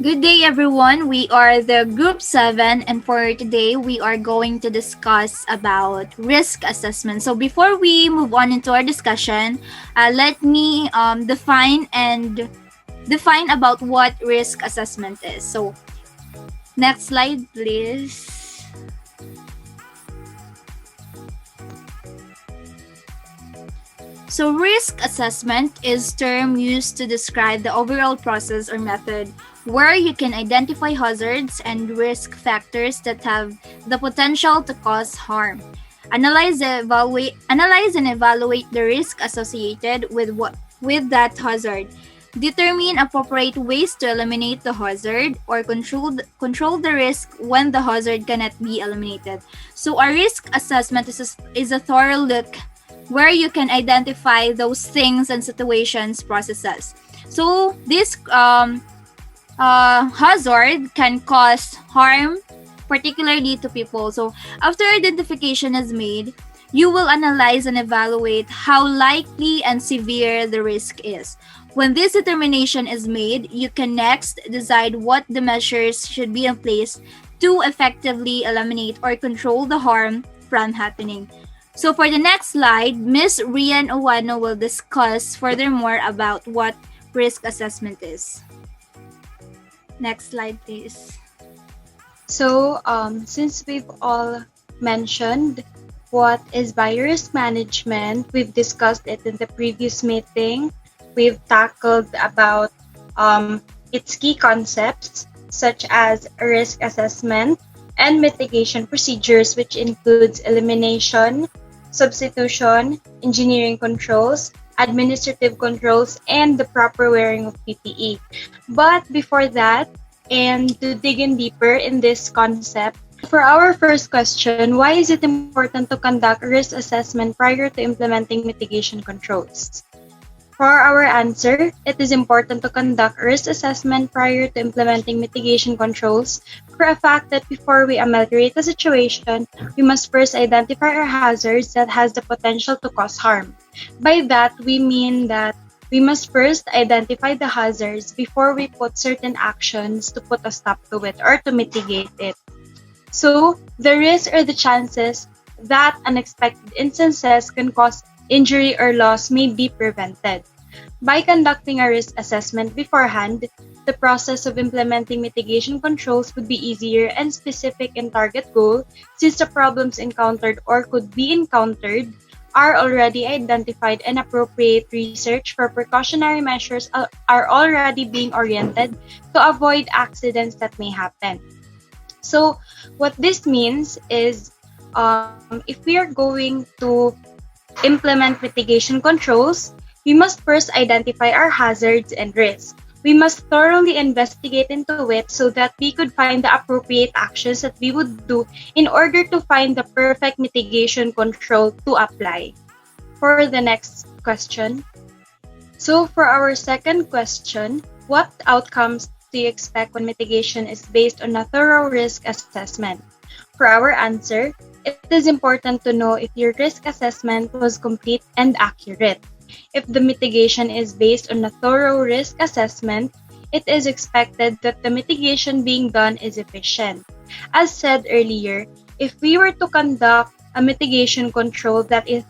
Good day, everyone. We are the Group 7, and for today, we are going to discuss about risk assessment. So, before we move on into our discussion, let me define about what risk assessment is. So, next slide, please. So, risk assessment is term used to describe the overall process or method where you can identify hazards and risk factors that have the potential to cause harm. Analyze and evaluate the risk associated with that hazard. Determine appropriate ways to eliminate the hazard or control the risk when the hazard cannot be eliminated. So, a risk assessment is a thorough look where you can identify those things and situations processes. So this hazard can cause harm, particularly to people. So after identification is made, you will analyze and evaluate how likely and severe the risk is. When this determination is made, you can next decide what the measures should be in place to effectively eliminate or control the harm from happening. So for the next slide, Ms. Rian Owano will discuss furthermore about what risk assessment is. Next slide, please. So, since we've all mentioned what is virus management, we've discussed it in the previous meeting. We've tackled about its key concepts such as risk assessment and mitigation procedures, which includes elimination, substitution, engineering controls, administrative controls, and the proper wearing of PPE. But before that, and to dig in deeper in this concept, for our first question, why is it important to conduct risk assessment prior to implementing mitigation controls? For our answer, it is important to conduct risk assessment prior to implementing mitigation controls for a fact that before we ameliorate the situation, we must first identify our hazards that has the potential to cause harm. By that, we mean that we must first identify the hazards before we put certain actions to put a stop to it or to mitigate it. So, the risks or the chances that unexpected instances can cause injury or loss may be prevented. By conducting a risk assessment beforehand, the process of implementing mitigation controls would be easier and specific in target goal since the problems encountered or could be encountered are already identified and appropriate research for precautionary measures are already being oriented to avoid accidents that may happen. So what this means is if we are going to implement mitigation controls, we must first identify our hazards and risks. We must thoroughly investigate into it so that we could find the appropriate actions that we would do in order to find the perfect mitigation control to apply. For the next question. So for our second question, what outcomes do you expect when mitigation is based on a thorough risk assessment? For our answer, it is important to know if your risk assessment was complete and accurate. If the mitigation is based on a thorough risk assessment, it is expected that the mitigation being done is efficient. As said earlier, if we were to conduct a mitigation control that is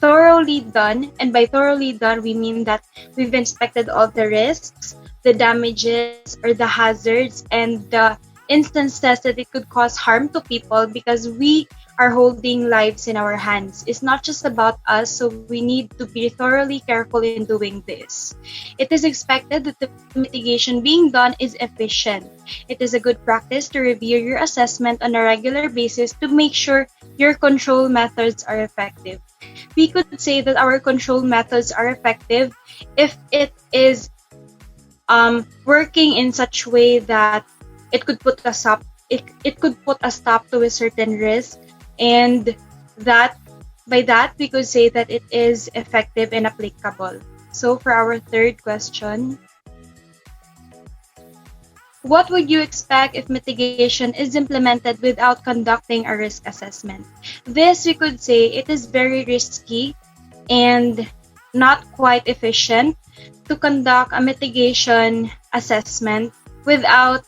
thoroughly done, and by thoroughly done, we mean that we've inspected all the risks, the damages, or the hazards, and the instances that it could cause harm to people because we are holding lives in our hands. It's not just about us, so we need to be thoroughly careful in doing this. It is expected that the mitigation being done is efficient. It is a good practice to review your assessment on a regular basis to make sure your control methods are effective. We could say that our control methods are effective if it is working in such way that it could put a stop. It could put a stop to a certain risk, and that by that we could say that it is effective and applicable. So for our third question, what would you expect if mitigation is implemented without conducting a risk assessment? This we could say it is very risky and not quite efficient to conduct a mitigation assessment without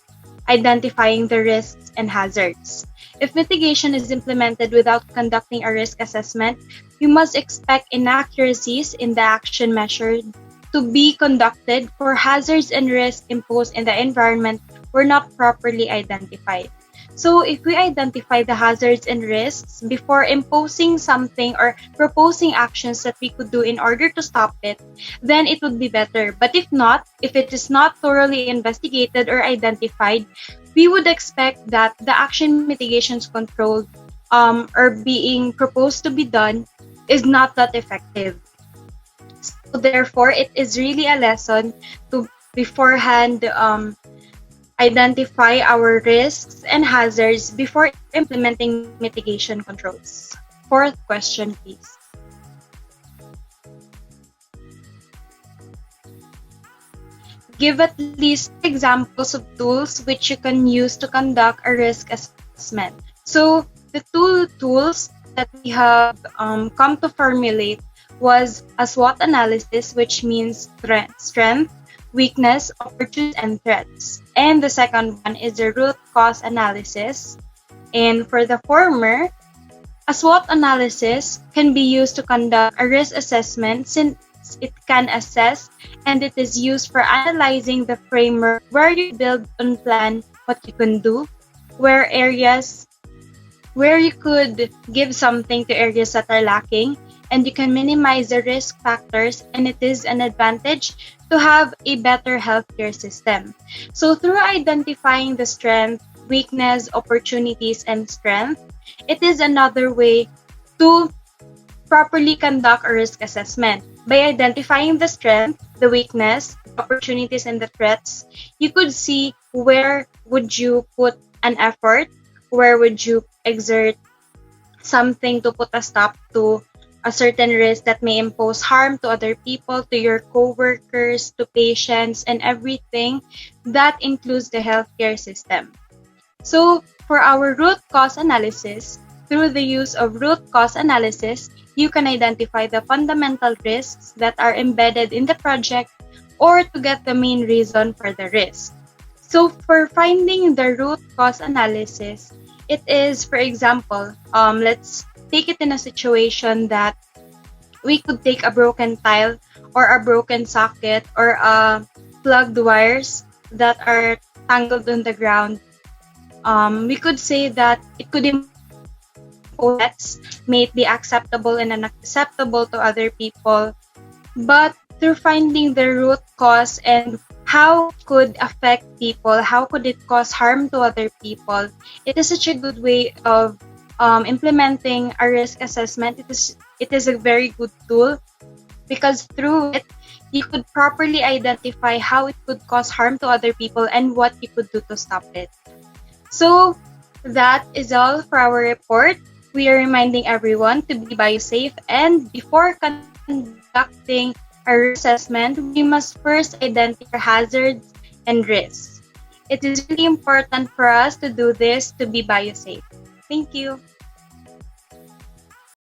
identifying the risks and hazards. If mitigation is implemented without conducting a risk assessment, we must expect inaccuracies in the action measured to be conducted for hazards and risks imposed in the environment were not properly identified. So, if we identify the hazards and risks before imposing something or proposing actions that we could do in order to stop it, then it would be better. But if not, if it is not thoroughly investigated or identified, we would expect that the action mitigations control or being proposed to be done is not that effective. So therefore, it is really a lesson to beforehand identify our risks and hazards before implementing mitigation controls. Fourth question, please. Give at least examples of tools which you can use to conduct a risk assessment. So the two tools that we have come to formulate was a SWOT analysis, which means strength, weakness, opportunities, and threats. And the second one is the root cause analysis. And for the former, a SWOT analysis can be used to conduct a risk assessment since it can assess and it is used for analyzing the framework where you build and plan what you can do, where areas where you could give something to areas that are lacking, and you can minimize the risk factors, and it is an advantage to have a better healthcare system. So through identifying the strength, weakness, opportunities, and strength, it is another way to properly conduct a risk assessment. By identifying the strength, the weakness, the opportunities, and the threats, you could see where would you put an effort, where would you exert something to put a stop to a certain risk that may impose harm to other people, to your co-workers, to patients, and everything that includes the healthcare system. So for our root cause analysis, through the use of root cause analysis, you can identify the fundamental risks that are embedded in the project or to get the main reason for the risk. So for finding the root cause analysis, it is, for example, let's take it in a situation that we could take a broken tile or a broken socket or plugged wires that are tangled on the ground. We could say that it could impose threats, may it be acceptable and unacceptable to other people. But through finding the root cause and how could affect people, how could it cause harm to other people, it is such a good way of implementing a risk assessment. It is a very good tool because through it, you could properly identify how it could cause harm to other people and what you could do to stop it. So that is all for our report. We are reminding everyone to be biosafe, and before conducting a risk assessment, we must first identify hazards and risks. It is really important for us to do this to be biosafe. Thank you.